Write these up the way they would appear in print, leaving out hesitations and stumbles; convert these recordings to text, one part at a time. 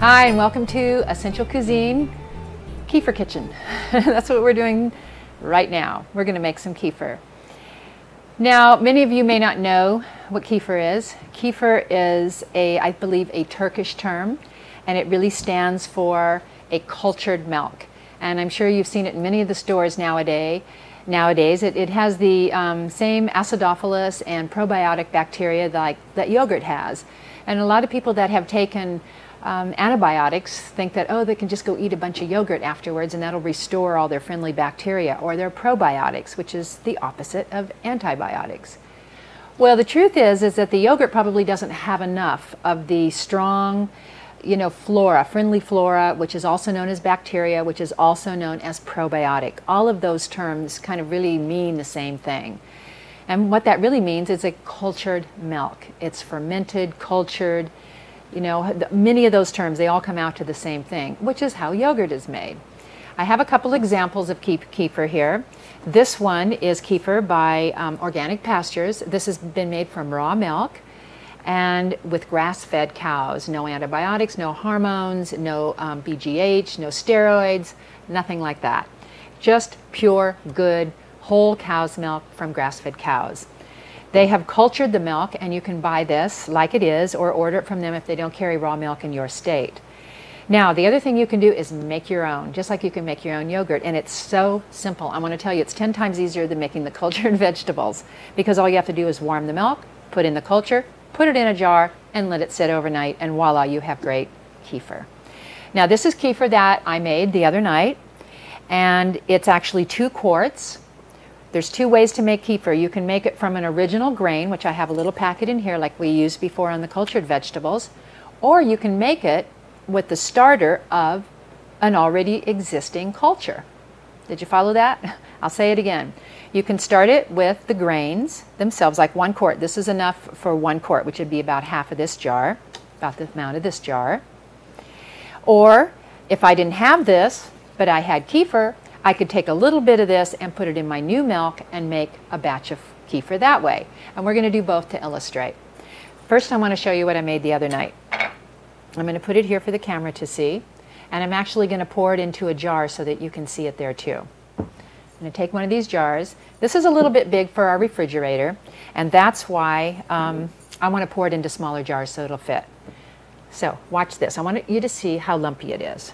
Hi, and welcome to Essential Cuisine Kefir Kitchen. That's what we're doing right now. We're going to make some kefir. Now, many of you may not know what kefir is. Kefir is I believe, a Turkish term, and it really stands for a cultured milk. And I'm sure you've seen it in many of the stores nowadays. It has the same acidophilus and probiotic bacteria that yogurt has. And a lot of people that have taken antibiotics think that, oh, they can just go eat a bunch of yogurt afterwards and that'll restore all their friendly bacteria, or their probiotics, which is the opposite of antibiotics. Well, the truth is that the yogurt probably doesn't have enough of the strong, flora, friendly flora, which is also known as bacteria, which is also known as probiotic. All of those terms kind of really mean the same thing. And what that really means is a cultured milk. It's fermented, cultured. Many of those terms, they all come out to the same thing, which is how yogurt is made. I have a couple examples of kefir here. This one is kefir by Organic Pastures. This has been made from raw milk and with grass-fed cows. No antibiotics, no hormones, no BGH, no steroids, nothing like that. Just pure, good, whole cow's milk from grass-fed cows. They have cultured the milk, and you can buy this like it is or order it from them if they don't carry raw milk in your state. Now, the other thing you can do is make your own, just like you can make your own yogurt, and it's so simple. I'm going to tell you, it's 10 times easier than making the cultured vegetables, because all you have to do is warm the milk, put in the culture, put it in a jar, and let it sit overnight, and voila, you have great kefir. Now, this is kefir that I made the other night, and it's actually 2 quarts. There's 2 ways to make kefir. You can make it from an original grain, which I have a little packet in here like we used before on the cultured vegetables, or you can make it with the starter of an already existing culture. Did you follow that? I'll say it again. You can start it with the grains themselves, like 1 quart. This is enough for 1 quart, which would be about half of this jar, about the amount of this jar. Or if I didn't have this, but I had kefir, I could take a little bit of this and put it in my new milk and make a batch of kefir that way. And we're going to do both to illustrate. First, I want to show you what I made the other night. I'm going to put it here for the camera to see, and I'm actually going to pour it into a jar so that you can see it there too. I'm going to take one of these jars. This is a little bit big for our refrigerator, and that's why I want to pour it into smaller jars so it'll fit. So watch this. I want you to see how lumpy it is.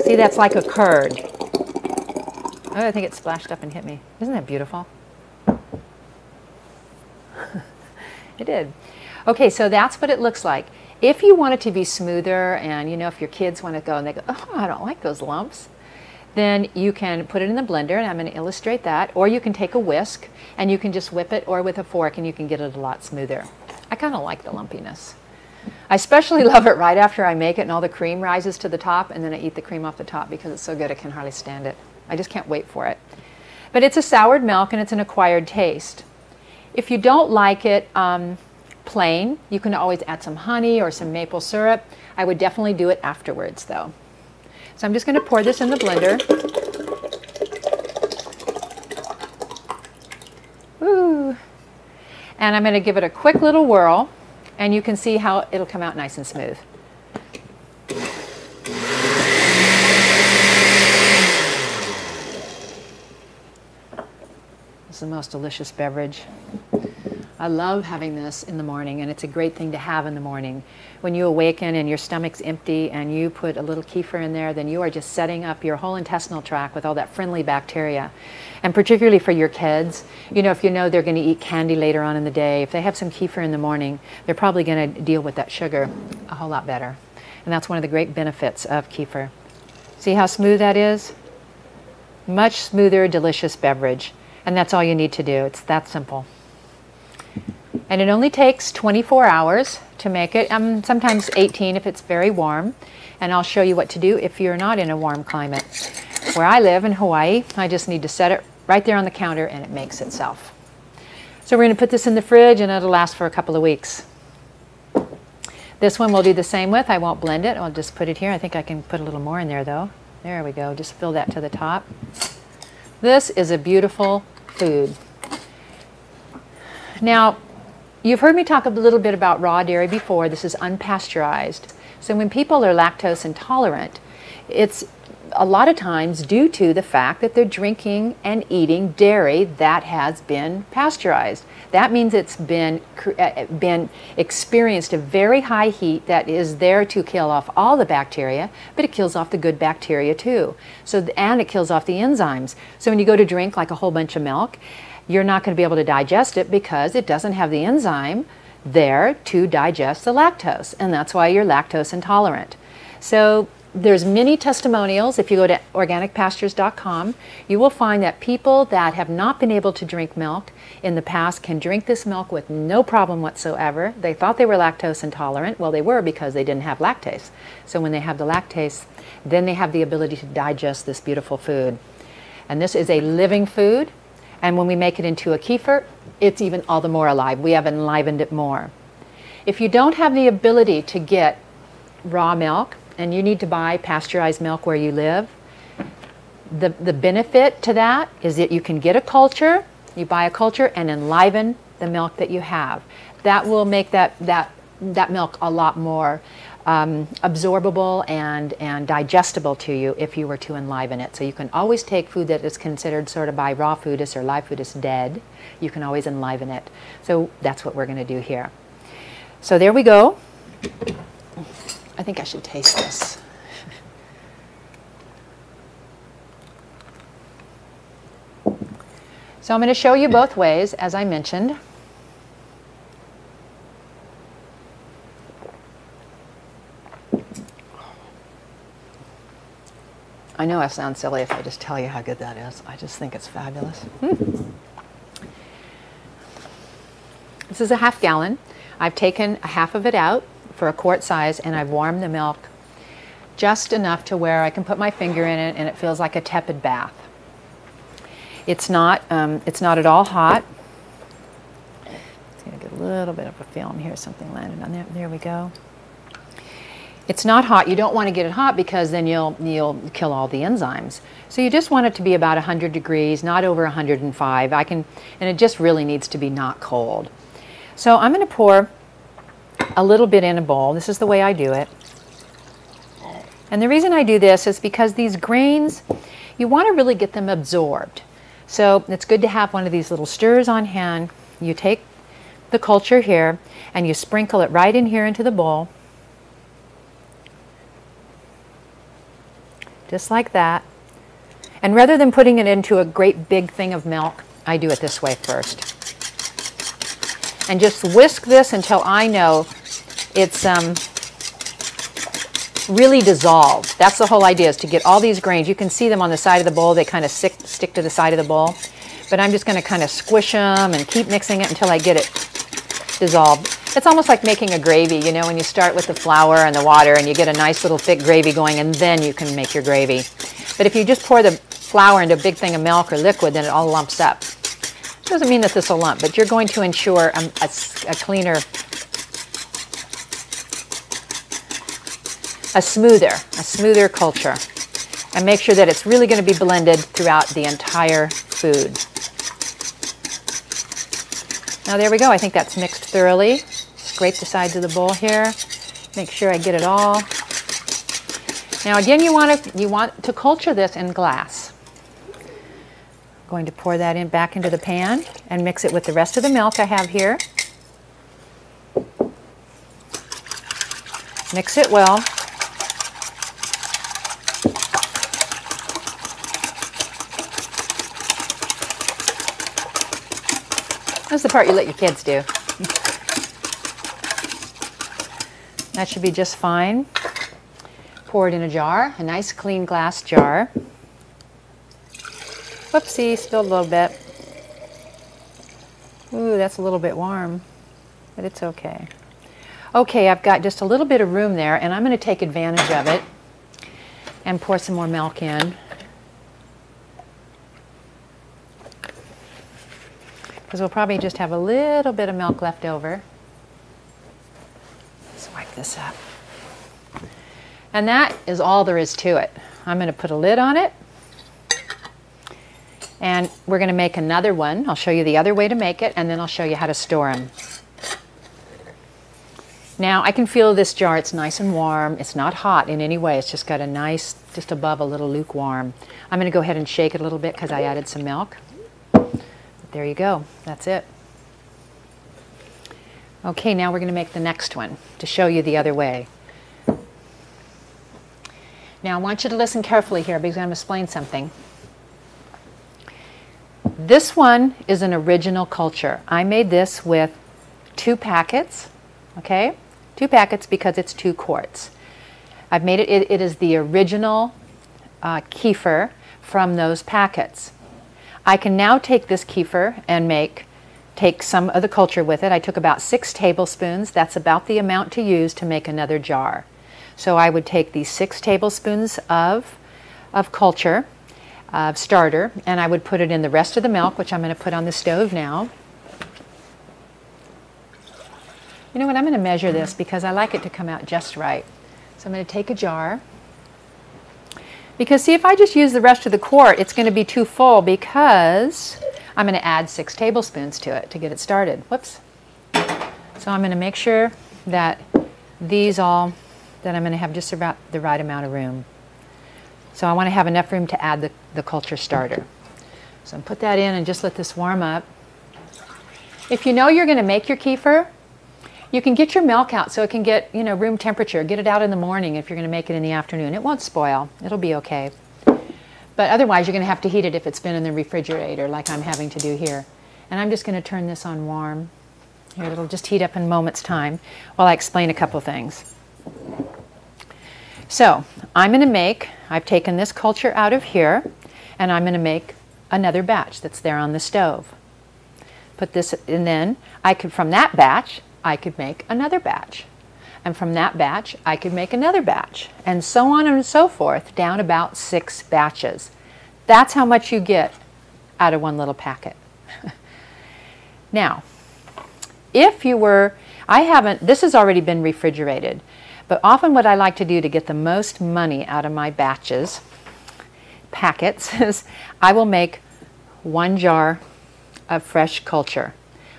See, that's like a curd. Oh, I think it splashed up and hit me. Isn't that beautiful? It did. Okay, so that's what it looks like. If you want it to be smoother, and if your kids want to go and they go, oh, I don't like those lumps, then you can put it in the blender, and I'm going to illustrate that, or you can take a whisk and you can just whip it, or with a fork, and you can get it a lot smoother. I kind of like the lumpiness. I especially love it right after I make it and all the cream rises to the top, and then I eat the cream off the top because it's so good I can hardly stand it. I just can't wait for it. But it's a soured milk, and it's an acquired taste. If you don't like it plain, you can always add some honey or some maple syrup. I would definitely do it afterwards though. So I'm just going to pour this in the blender. Woo. And I'm going to give it a quick little whirl, and you can see how it'll come out nice and smooth. It's the most delicious beverage. I love having this in the morning, and it's a great thing to have in the morning. When you awaken and your stomach's empty and you put a little kefir in there, then you are just setting up your whole intestinal tract with all that friendly bacteria. And particularly for your kids, if you know they're going to eat candy later on in the day, if they have some kefir in the morning, they're probably going to deal with that sugar a whole lot better. And that's one of the great benefits of kefir. See how smooth that is? Much smoother, delicious beverage. And that's all you need to do. It's that simple. And it only takes 24 hours to make it, sometimes 18 if it's very warm. And I'll show you what to do if you're not in a warm climate. Where I live in Hawaii, I just need to set it right there on the counter and it makes itself. So we're going to put this in the fridge, and it'll last for a couple of weeks. This one we'll do the same with. I won't blend it. I'll just put it here. I think I can put a little more in there though. There we go. Just fill that to the top. This is a beautiful food. Now, You've heard me talk a little bit about raw dairy before. This is unpasteurized. So when people are lactose intolerant, it's a lot of times due to the fact that they're drinking and eating dairy that has been pasteurized. That means it's been experienced a very high heat that is there to kill off all the bacteria, but it kills off the good bacteria too. So, and it kills off the enzymes. So when you go to drink like a whole bunch of milk, you're not going to be able to digest it because it doesn't have the enzyme there to digest the lactose, and that's why you're lactose intolerant. So there's many testimonials. If you go to organicpastures.com, you will find that people that have not been able to drink milk in the past can drink this milk with no problem whatsoever. They thought they were lactose intolerant. Well, they were because they didn't have lactase. So when they have the lactase, then they have the ability to digest this beautiful food. And this is a living food. And when we make it into a kefir, it's even all the more alive. We have enlivened it more. If you don't have the ability to get raw milk, and you need to buy pasteurized milk where you live, the benefit to that is that you can get a culture, you buy a culture and enliven the milk that you have. That will make that milk a lot more absorbable and digestible to you if you were to enliven it. So you can always take food that is considered sort of by raw foodists or live foodists dead. You can always enliven it. So that's what we're going to do here. So there we go. I think I should taste this. So I'm going to show you both ways, as I mentioned. I know I sound silly if I just tell you how good that is. I just think it's fabulous. This is a half gallon. I've taken a half of it out for a quart size, and I've warmed the milk just enough to where I can put my finger in it and it feels like a tepid bath. It's not at all hot. It's going to get a little bit of a film here. Something landed on there. There we go. It's not hot. You don't want to get it hot because then you'll kill all the enzymes. So you just want it to be about 100 degrees, not over 105. And it just really needs to be not cold. So I'm going to pour a little bit in a bowl. This is the way I do it. And the reason I do this is because these grains, you want to really get them absorbed. So it's good to have one of these little stirrers on hand. You take the culture here and you sprinkle it right in here into the bowl. Just like that. And rather than putting it into a great big thing of milk, I do it this way first. And just whisk this until I know it's really dissolved. That's the whole idea, is to get all these grains. You can see them on the side of the bowl. They kind of stick to the side of the bowl. But I'm just going to kind of squish them and keep mixing it until I get it dissolved. It's almost like making a gravy, you know, when you start with the flour and the water and you get a nice little thick gravy going, and then you can make your gravy. But if you just pour the flour into a big thing of milk or liquid, then it all lumps up. Doesn't mean that this will lump, but you're going to ensure a cleaner, a smoother culture. And make sure that it's really going to be blended throughout the entire food. Now there we go. I think that's mixed thoroughly. Scrape the sides of the bowl here. Make sure I get it all. Now again, you want to culture this in glass. I'm going to pour that back into the pan and mix it with the rest of the milk I have here. Mix it well. That's the part you let your kids do. That should be just fine. Pour it in a jar, a nice clean glass jar. Whoopsie, spilled a little bit. Ooh, that's a little bit warm, but it's okay. Okay, I've got just a little bit of room there, and I'm going to take advantage of it and pour some more milk in. Because we'll probably just have a little bit of milk left over. Let's wipe this up. And that is all there is to it. I'm going to put a lid on it. And we're going to make another one. I'll show you the other way to make it, and then I'll show you how to store them. Now I can feel this jar, it's nice and warm. It's not hot in any way, it's just got a nice, just above a little lukewarm. I'm going to go ahead and shake it a little bit because I added some milk. There you go, that's it. Okay, now we're going to make the next one to show you the other way. Now I want you to listen carefully here because I'm going to explain something. This one is an original culture. I made this with 2 packets, okay? 2 packets because it's 2 quarts. I've made it, it is the original kefir from those packets. I can now take this kefir and take some of the culture with it. I took about 6 tablespoons. That's about the amount to use to make another jar. So I would take these 6 tablespoons of culture, starter, and I would put it in the rest of the milk, which I'm going to put on the stove now. You know what, I'm going to measure this because I like it to come out just right. So I'm going to take a jar. Because see, if I just use the rest of the quart, it's going to be too full because I'm going to add 6 tablespoons to it to get it started. Whoops. So I'm going to make sure that that I'm going to have just about the right amount of room. So I want to have enough room to add the culture starter. So put that in and just let this warm up. If you know you're going to make your kefir, you can get your milk out so it can get, room temperature. Get it out in the morning if you're going to make it in the afternoon. It won't spoil. It'll be okay. But otherwise, you're going to have to heat it if it's been in the refrigerator like I'm having to do here. And I'm just going to turn this on warm. Here, it'll just heat up in a moment's time while I explain a couple things. So I'm going to I've taken this culture out of here, and I'm going to make another batch that's there on the stove. Put this, and then from that batch, I could make another batch. And from that batch, I could make another batch. And so on and so forth, down about 6 batches. That's how much you get out of one little packet. Now, if you were, this has already been refrigerated, but often what I like to do to get the most money out of my packets, is I will make 1 jar of fresh culture.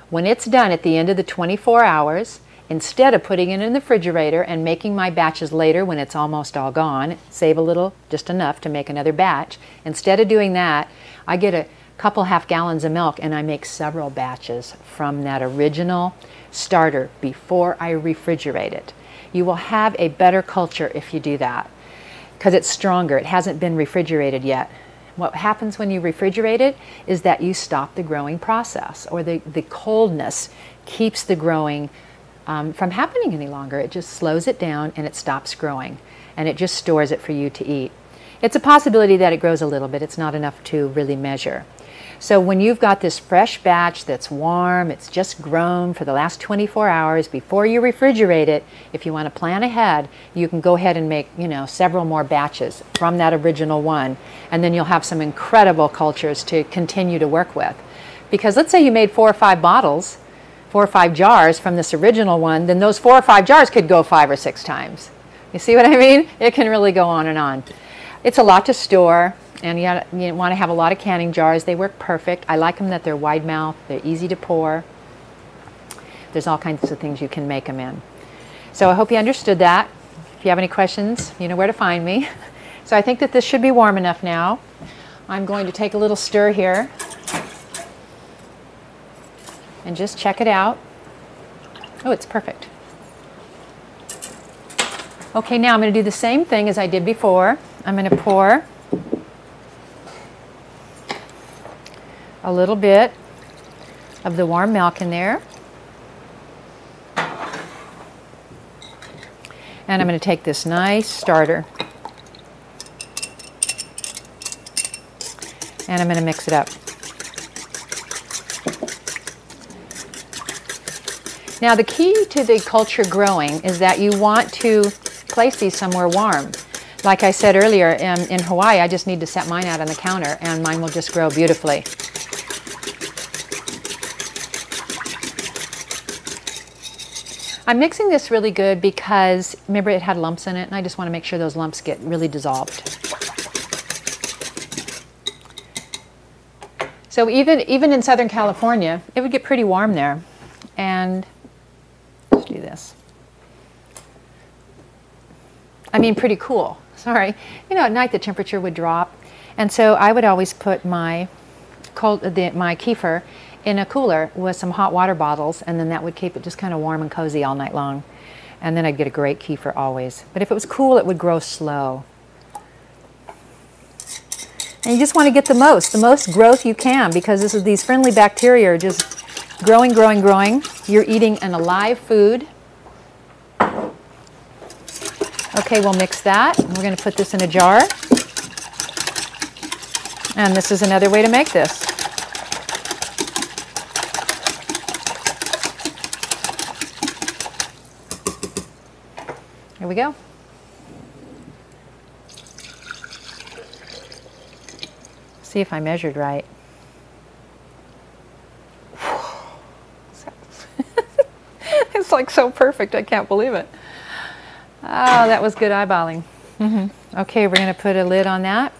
When it's done at the end of the 24 hours, instead of putting it in the refrigerator and making my batches later when it's almost all gone, save a little, just enough to make another batch, instead of doing that, I get a couple half gallons of milk and I make several batches from that original starter before I refrigerate it. You will have a better culture if you do that because it's stronger. It hasn't been refrigerated yet. What happens when you refrigerate it is that you stop the growing process, or the coldness keeps the growing from happening any longer. It just slows it down and it stops growing, and it just stores it for you to eat. It's a possibility that it grows a little bit. It's not enough to really measure. So when you've got this fresh batch that's warm, it's just grown for the last 24 hours before you refrigerate it, if you want to plan ahead, you can go ahead and make, several more batches from that original one, and then you'll have some incredible cultures to continue to work with. Because let's say you made 4 or 5 bottles, 4 or 5 jars from this original one, then those 4 or 5 jars could go 5 or 6 times. You see what I mean? It can really go on and on. It's a lot to store. And you want to have a lot of canning jars. They work perfect. I like them that they're wide mouth, they're easy to pour. There's all kinds of things you can make them in. So I hope you understood that. If you have any questions, you know where to find me. So I think that this should be warm enough now. I'm going to take a little stir here and just check it out. Oh, it's perfect. Okay, now I'm going to do the same thing as I did before. I'm going to pour a little bit of the warm milk in there. And I'm going to take this nice starter and I'm going to mix it up. Now the key to the culture growing is that you want to place these somewhere warm. Like I said earlier, in Hawaii, I just need to set mine out on the counter and mine will just grow beautifully. I'm mixing this really good because, remember, it had lumps in it, and I just want to make sure those lumps get really dissolved. So even in Southern California, it would get pretty warm there. And let's do this. I mean pretty cool, sorry. You know, at night the temperature would drop. And so I would always put my kefir in a cooler with some hot water bottles, and then that would keep it just kind of warm and cozy all night long. And then I'd get a great kefir always. But if it was cool, it would grow slow. And you just want to get the most growth you can, because these friendly bacteria are just growing, growing, growing. You're eating an alive food. Okay, we'll mix that. And we're going to put this in a jar. And this is another way to make this. Here we go. See if I measured right. It's like so perfect, I can't believe it. Oh, that was good eyeballing. Okay, we're going to put a lid on that.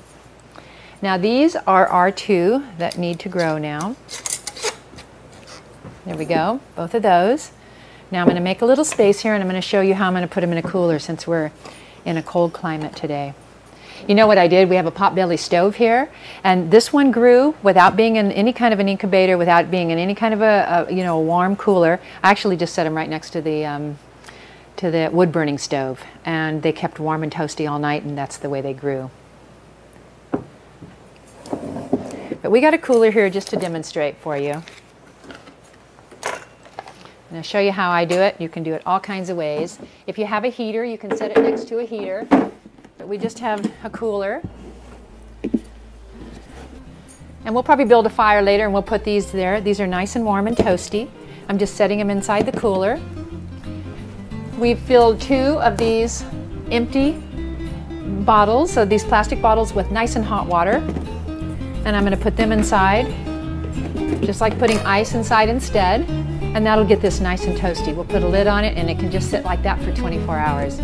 Now these are our two that need to grow now. There we go, both of those. Now I'm going to make a little space here, and I'm going to show you how I'm going to put them in a cooler since we're in a cold climate today. You know what I did? We have a potbelly stove here, and this one grew without being in any kind of an incubator, without being in any kind of a warm cooler. I actually just set them right next to the wood burning stove, and they kept warm and toasty all night, and that's the way they grew. But we got a cooler here just to demonstrate for you. And I'll show you how I do it. You can do it all kinds of ways. If you have a heater, you can set it next to a heater. But we just have a cooler. And we'll probably build a fire later, and we'll put these there. These are nice and warm and toasty. I'm just setting them inside the cooler. We've filled 2 of these empty bottles, so these plastic bottles with nice and hot water. And I'm going to put them inside, just like putting ice inside instead. And that'll get this nice and toasty. We'll put a lid on it, and it can just sit like that for 24 hours.